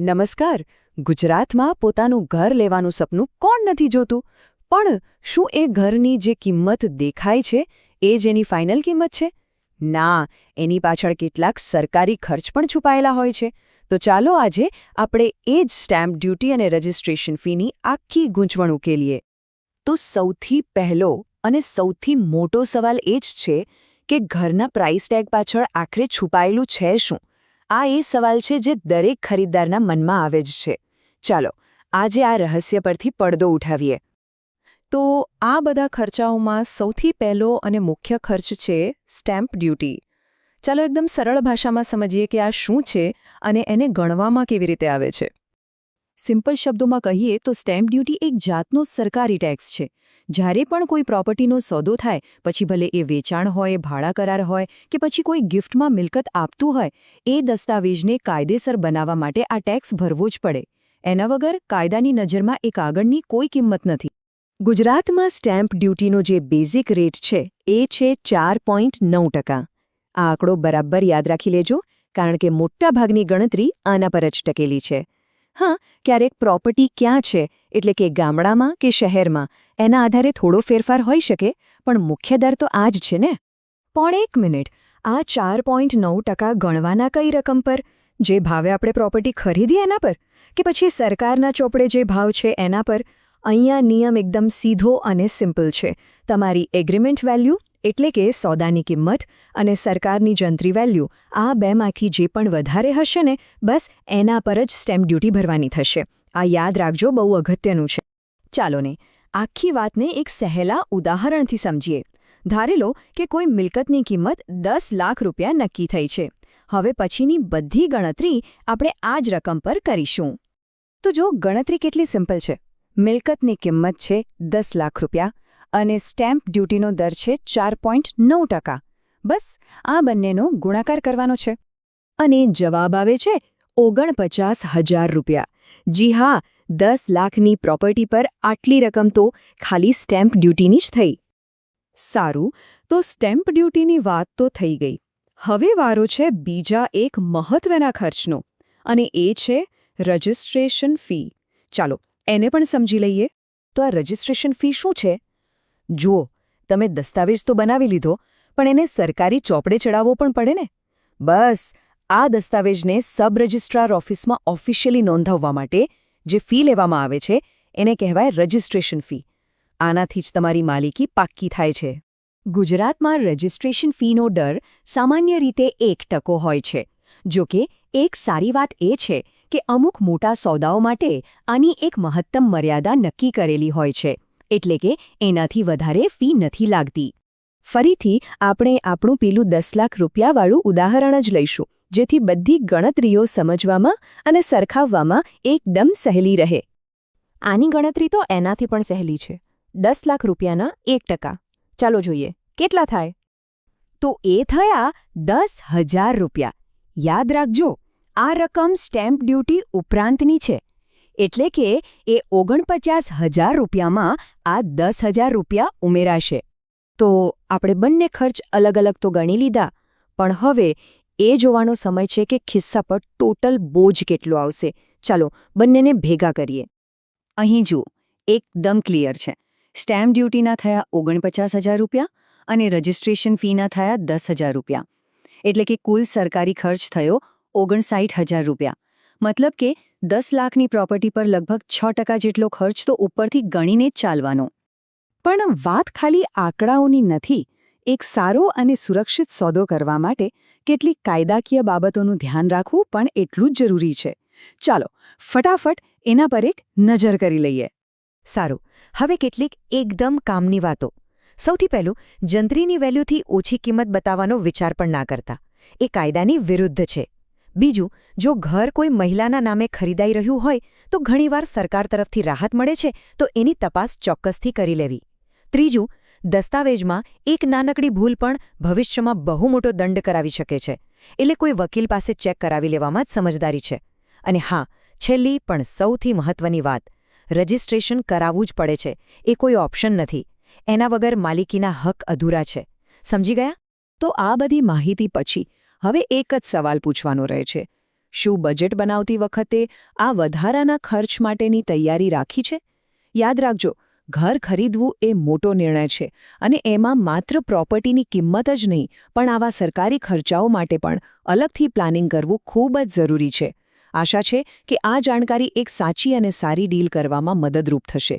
નમસ્કાર. ગુજરાતમાં પોતાનું ઘર લેવાનું સપનું કોણ નથી જોતું? પણ શું એ ઘરની જે કિંમત દેખાય છે એ જ એની ફાઇનલ કિંમત છે? ના, એની પાછળ કેટલાક સરકારી ખર્ચ પણ છુપાયેલા હોય છે. તો ચાલો આજે આપણે એ જ સ્ટેમ્પ ડ્યુટી અને રજિસ્ટ્રેશન ફીની આખી ગૂંચવણ ઉકેલીએ. તો સૌથી પહેલો અને સૌથી મોટો સવાલ એ જ છે કે ઘરના પ્રાઇસ ટેગ પાછળ આખરે છુપાયેલું છે શું? આ એ સવાલ છે જે દરેક ખરીદદારના મનમાં આવે જ છે. ચાલો આજે આ રહસ્ય પરથી પડદો ઉઠાવીએ. તો આ બધા ખર્ચાઓમાં સૌથી પહેલો અને મુખ્ય ખર્ચ છે સ્ટેમ્પ ડ્યુટી. ચાલો એકદમ સરળ ભાષામાં સમજીએ કે આ શું છે અને એને ગણવામાં કેવી રીતે આવે છે. સિમ્પલ શબ્દોમાં કહીએ તો સ્ટેમ્પ ડ્યુટી એક જાતનો સરકારી ટેક્સ છે. જ્યારે પણ કોઈ પ્રોપર્ટીનો સોદો થાય, પછી ભલે એ વેચાણ હોય, ભાડા કરાર હોય કે પછી કોઈ ગિફ્ટમાં મિલકત આપતું હોય, એ દસ્તાવેજને કાયદેસર બનાવવા માટે આ ટેક્સ ભરવો જ પડે. એના વગર કાયદાની નજરમાં એ કાગળની કોઈ કિંમત નથી. ગુજરાતમાં સ્ટેમ્પ ડ્યુટીનો જે બેઝિક રેટ છે એ છે 4.9%. આ આંકડો બરાબર યાદ રાખી લેજો, કારણ કે મોટાભાગની ગણતરી આના પર જ ટકેલી છે. હા, ક્યારેક પ્રોપર્ટી ક્યાં છે, એટલે કે ગામડામાં કે શહેરમાં, એના આધારે થોડો ફેરફાર હોઈ શકે, પણ મુખ્ય દર તો આ જ છે ને. પણ એક મિનિટ, આ 4.9% ગણવાના કઈ રકમ પર? જે ભાવે આપણે પ્રોપર્ટી ખરીદી એના પર? કે પછી સરકારના ચોપડે જે ભાવ છે એના પર? અહીંયા નિયમ એકદમ સીધો અને સિમ્પલ છે. તમારી એગ્રીમેન્ટ વેલ્યુ, એટલે કે સોદાની કિંમત, અને સરકારની જંત્રી વેલ્યુ, આ બેમાંથી જે પણ વધારે હશે ને, બસ એના પર જ સ્ટેમ્પ ડ્યુટી ભરવાની થશે. આ યાદ રાખજો, બહુ અગત્યનું છે. ચાલો ને આખી વાતને એક સહેલા ઉદાહરણથી સમજીએ. ધારી લો કે કોઈ મિલકતની કિંમત 10 લાખ રૂપિયા નક્કી થઈ છે. હવે પછીની બધી ગણતરી આપણે આ જ રકમ પર કરીશું. તો જો ગણતરી કેટલી સિમ્પલ છે. મિલકતની કિંમત છે 10 લાખ રૂપિયા અને સ્ટેમ્પ ડ્યુટીનો દર છે 4.9%. બસ આ બંનેનો ગુણાકાર કરવાનો છે અને જવાબ આવે છે 49,000 રૂપિયા. જી હા, 10 લાખની પ્રોપર્ટી પર આટલી રકમ તો ખાલી સ્ટેમ્પ ડ્યુટીની જ થઈ. સારું, તો સ્ટેમ્પ ડ્યુટીની વાત તો થઈ ગઈ. હવે વારો છે બીજા એક મહત્વના ખર્ચનો, અને એ છે રજિસ્ટ્રેશન ફી. ચાલો એને પણ સમજી લઈએ. તો આ રજિસ્ટ્રેશન ફી શું છે? જુઓ, તમે દસ્તાવેજ તો બનાવી લીધો, પણ એને સરકારી ચોપડે ચડાવવો પણ પડે ને. બસ આ દસ્તાવેજને સબ રજિસ્ટ્રાર ઓફિસમાં ઓફિશિયલી નોંધાવવા માટે જે ફી લેવામાં આવે છે એને કહેવાય રજિસ્ટ્રેશન ફી. આનાથી જ તમારી માલિકી પાક્કી થાય છે. ગુજરાતમાં રજિસ્ટ્રેશન ફીનો દર સામાન્ય રીતે 1% હોય છે. જોકે એક સારી વાત એ છે કે અમુક મોટા સોદાઓ માટે આની એક મહત્તમ મર્યાદા નક્કી કરેલી હોય છે, એટલે કે એનાથી વધારે ફી નથી લાગતી. ફરીથી આપણે આપણું પેલું 10 લાખ રૂપિયાવાળું ઉદાહરણ જ લઈશું, જેથી બધી ગણતરીઓ સમજવામાં અને સરખાવવામાં એકદમ સહેલી રહે. આની ગણતરી તો એનાથી પણ સહેલી છે. 10 લાખ રૂપિયાના 1%. ચાલો જોઈએ કેટલા થાય. તો એ થયા 10,000 રૂપિયા. યાદ રાખજો, આ રકમ સ્ટેમ્પ ડ્યુટી ઉપરાંતની છે. એટલે કે એ 49,000 રૂપિયામાં આ 10,000 રૂપિયા ઉમેરાશે. તો આપણે બંને ખર્ચ અલગ અલગ તો ગણી લીધા, પણ હવે એ જોવાનો સમય છે કે ખિસ્સા પર ટોટલ બોજ કેટલો આવશે. ચાલો બંનેને ભેગા કરીએ. અહીં જુઓ, એકદમ ક્લિયર છે. સ્ટેમ્પ ડ્યુટીના થયા 49,000 રૂપિયા અને રજિસ્ટ્રેશન ફીના થયા 10,000 રૂપિયા. એટલે કે કુલ સરકારી ખર્ચ થયો 59,000 રૂપિયા. મતલબ કે 10 લાખની પ્રોપર્ટી પર લગભગ 6% જેટલો ખર્ચ તો ઉપરથી ગણીને જ ચાલવાનો. પણ વાત ખાલી આંકડાઓની નથી. એક સારો અને સુરક્ષિત સોદો કરવા માટે કેટલીક કાયદાકીય બાબતોનું ધ્યાન રાખવું પણ એટલું જ જરૂરી છે. ચાલો ફટાફટ એના પર એક નજર કરી લઈએ. સારું, હવે કેટલીક એકદમ કામની વાતો. સૌથી પહેલું, જંત્રીની વેલ્યુથી ઓછી કિંમત બતાવવાનો વિચાર પણ ના કરતા. એ કાયદાની વિરુદ્ધ છે. બીજું, જો ઘર કોઈ મહિલાના નામે ખરીદાઈ રહ્યું હોય તો ઘણીવાર સરકાર તરફથી રાહત મળે છે, તો એની તપાસ ચોક્કસથી કરી લેવી. ત્રીજું, દસ્તાવેજમાં એક નાનકડી ભૂલ પણ ભવિષ્યમાં બહુ મોટો દંડ કરાવી શકે છે. એટલે કોઈ વકીલ પાસે ચેક કરાવી લેવામાં જ સમજદારી છે. અને હા, છેલ્લી પણ સૌથી મહત્વની વાત, રજિસ્ટ્રેશન કરાવવું જ પડે છે. એ કોઈ ઓપ્શન નથી. એના વગર માલિકીના હક અધૂરા છે. સમજી ગયા? તો આ બધી માહિતી પછી હવે એક જ સવાલ પૂછવાનો રહે છે. શું બજેટ બનાવતી વખતે આ વધારાના ખર્ચ માટેની તૈયારી રાખી છે? યાદ રાખજો, ઘર ખરીદવું એ મોટો નિર્ણય છે અને એમાં માત્ર પ્રોપર્ટીની કિંમત જ નહીં પણ આવા સરકારી ખર્ચાઓ માટે પણ અલગથી પ્લાનિંગ કરવું ખૂબ જ જરૂરી છે. આશા છે કે આ જાણકારી એક સાચી અને સારી ડીલ કરવામાં મદદરૂપ થશે.